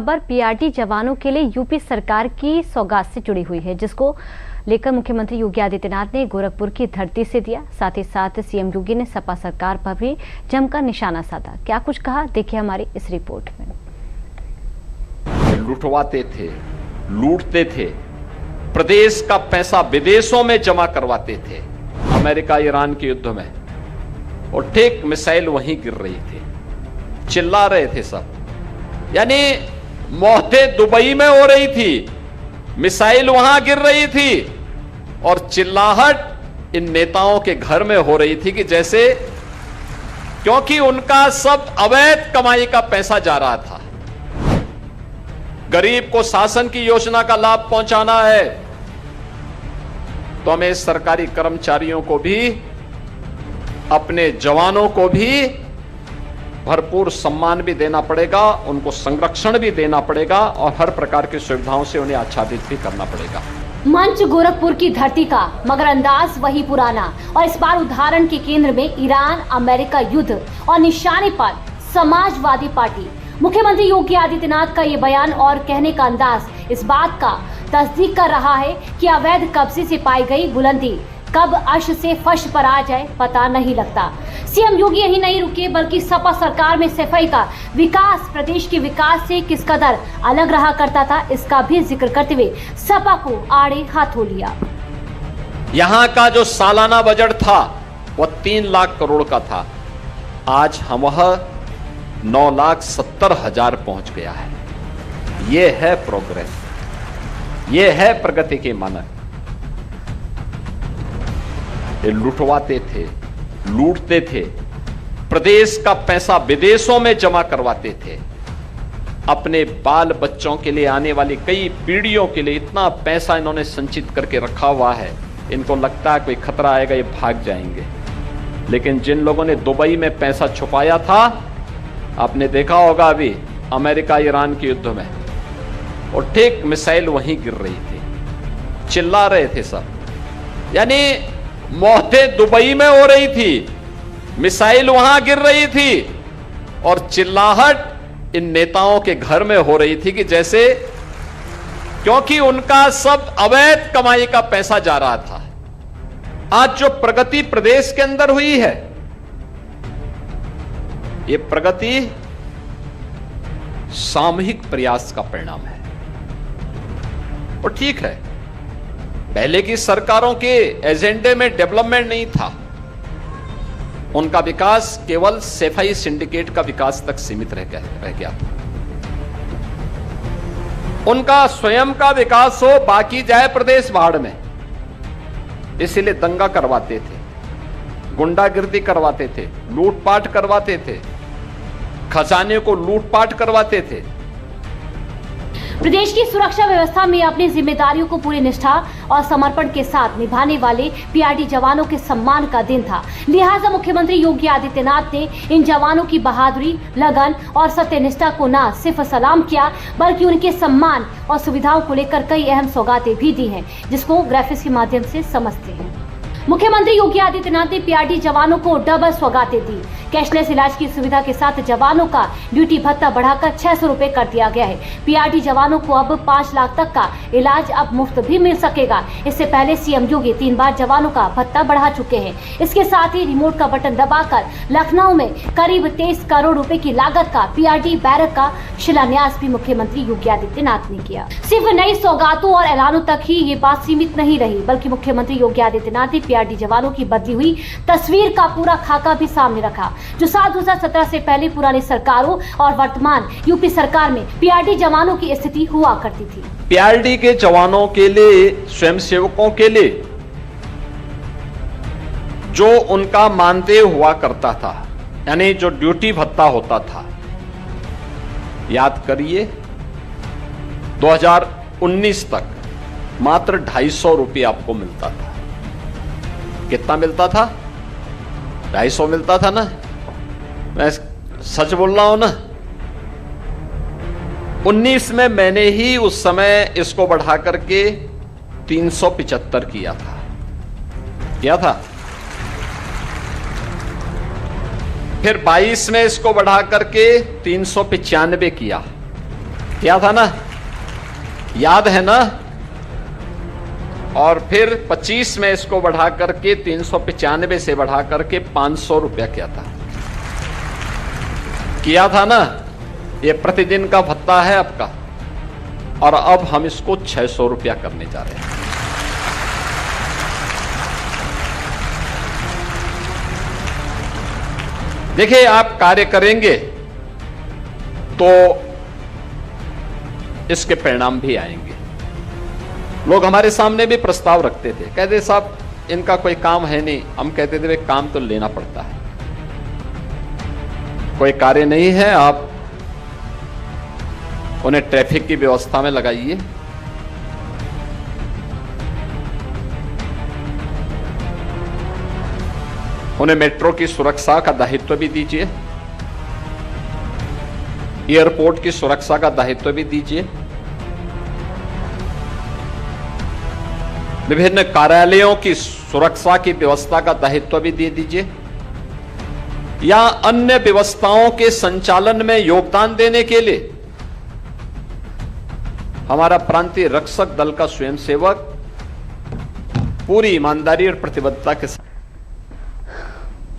खबर पीआरडी जवानों के लिए यूपी सरकार की सौगात से जुड़ी हुई है, जिसको लेकर मुख्यमंत्री योगी आदित्यनाथ ने गोरखपुर की धरती से दिया। साथ ही साथ सीएम योगी ने सपा सरकार पर भी जमकर निशाना साधा। क्या कुछ कहा, देखिए हमारी इस रिपोर्ट में। लुटवाते थे, लूटते थे, प्रदेश का पैसा विदेशों में जमा करवाते थे, अमेरिका ईरान के युद्ध में, और ठीक मिसाइल वहीं गिर रही थी, चिल्ला रहे थे सब। यानी मौतें दुबई में हो रही थी, मिसाइल वहां गिर रही थी, और चिल्लाहट इन नेताओं के घर में हो रही थी कि जैसे, क्योंकि उनका सब अवैध कमाई का पैसा जा रहा था। गरीब को शासन की योजना का लाभ पहुंचाना है तो हमें सरकारी कर्मचारियों को भी, अपने जवानों को भी भरपूर सम्मान भी देना पड़ेगा, उनको संरक्षण भी देना पड़ेगा और हर प्रकार की सुविधाओं से उन्हें आच्छादित भी करना पड़ेगा। मंच गोरखपुर की धरती का, मगर अंदाज वही पुराना, और इस बार उदाहरण के केंद्र में ईरान अमेरिका युद्ध और निशाने पर समाजवादी पार्टी। मुख्यमंत्री योगी आदित्यनाथ का ये बयान और कहने का अंदाज इस बात का तस्दीक कर रहा है कि अवैध कब्जे से पाई गई बुलंदी कब अर्श से फर्श पर आ जाए पता नहीं लगता। सीएम योगी यही नहीं रुके, बल्कि सपा सरकार में सफाई का विकास प्रदेश के विकास से किस कदर अलग रहा करता था, इसका भी जिक्र करते हुए सपा को आड़े हाथों लिया। यहां का जो सालाना बजट था वह 3 लाख करोड़ का था, आज हम वह 9,70,000 पहुंच गया है। यह है प्रोग्रेस, यह है प्रगति के मानक। ये लुटवाते थे, लूटते थे, प्रदेश का पैसा विदेशों में जमा करवाते थे, अपने बाल बच्चों के लिए, आने वाली कई पीढ़ियों के लिए इतना पैसा इन्होंने संचित करके रखा हुआ है, इनको लगता है कोई खतरा आएगा ये भाग जाएंगे। लेकिन जिन लोगों ने दुबई में पैसा छुपाया था, आपने देखा होगा अभी अमेरिका ईरान के युद्ध में, और ठीक मिसाइल वहीं गिर रही थी, चिल्ला रहे थे सब। यानी मौतें दुबई में हो रही थी, मिसाइल वहां गिर रही थी, और चिल्लाहट इन नेताओं के घर में हो रही थी कि जैसे, क्योंकि उनका सब अवैध कमाई का पैसा जा रहा था। आज जो प्रगति प्रदेश के अंदर हुई है, ये प्रगति सामूहिक प्रयास का परिणाम है। और ठीक है, पहले की सरकारों के एजेंडे में डेवलपमेंट नहीं था, उनका विकास केवल सफाई सिंडिकेट का विकास तक सीमित रह गया था। उनका स्वयं का विकास हो, बाकी जाए प्रदेश बाढ़ में, इसीलिए दंगा करवाते थे, गुंडागिर्दी करवाते थे, लूटपाट करवाते थे, खजाने को लूटपाट करवाते थे। प्रदेश की सुरक्षा व्यवस्था में अपनी जिम्मेदारियों को पूरी निष्ठा और समर्पण के साथ निभाने वाले पीआरडी जवानों के सम्मान का दिन था। लिहाजा मुख्यमंत्री योगी आदित्यनाथ ने इन जवानों की बहादुरी, लगन और सत्यनिष्ठा को न सिर्फ सलाम किया, बल्कि उनके सम्मान और सुविधाओं को लेकर कई अहम सौगातें भी दी हैं, जिसको ग्राफिक्स के माध्यम से समझते हैं। मुख्यमंत्री योगी आदित्यनाथ ने पीआरडी जवानों को डबल सौगातें दी। कैशलेस इलाज की सुविधा के साथ जवानों का ड्यूटी भत्ता बढ़ाकर 600 रुपए कर दिया गया है। पीआरडी जवानों को अब 5 लाख तक का इलाज अब मुफ्त भी मिल सकेगा। इससे पहले सीएम योगी 3 बार जवानों का भत्ता बढ़ा चुके हैं। इसके साथ ही रिमोट का बटन दबाकर लखनऊ में करीब 23 करोड़ रुपए की लागत का पीआरडी बैरक का शिलान्यास भी मुख्यमंत्री योगी आदित्यनाथ ने किया। सिर्फ नई सौगातों और ऐलानों तक ही ये बात सीमित नहीं रही, बल्कि मुख्यमंत्री योगी आदित्यनाथ ने पीआरडी जवानों की बदली हुई तस्वीर का पूरा खाका भी सामने रखा, जो साल 2017 से पहले पुरानी सरकारों और वर्तमान यूपी सरकार में पीआरडी जवानों की स्थिति हुआ करती थी। पीआरडी के जवानों के लिए, स्वयंसेवकों के लिए जो उनका मानदेय हुआ करता था, यानी जो ड्यूटी भत्ता होता था, याद करिए 2019 तक मात्र 250 रुपये आपको मिलता था। कितना मिलता था? 250 मिलता था ना, मैं सच बोल रहा हूं ना। 19 में मैंने ही उस समय इसको बढ़ा करके 375 किया था। फिर 22 में इसको बढ़ा करके 395 किया, किया था ना, याद है ना। और फिर 25 में इसको बढ़ा करके 395 से बढ़ा करके 500 रुपया किया था ना। ये प्रतिदिन का भत्ता है आपका, और अब हम इसको 600 रुपया करने जा रहे हैं। देखिए, आप कार्य करेंगे तो इसके परिणाम भी आएंगे। लोग हमारे सामने भी प्रस्ताव रखते थे, कहते साहब इनका कोई काम है नहीं। हम कहते थे काम तो लेना पड़ता है, कोई कार्य नहीं है, आप उन्हें ट्रैफिक की व्यवस्था में लगाइए, उन्हें मेट्रो की सुरक्षा का दायित्व भी दीजिए, एयरपोर्ट की सुरक्षा का दायित्व भी दीजिए, विभिन्न कार्यालयों की सुरक्षा की व्यवस्था का दायित्व भी दे दीजिए, या अन्य व्यवस्थाओं के संचालन में योगदान देने के लिए हमारा प्रांतीय रक्षक दल का स्वयंसेवक पूरी ईमानदारी और प्रतिबद्धता के साथ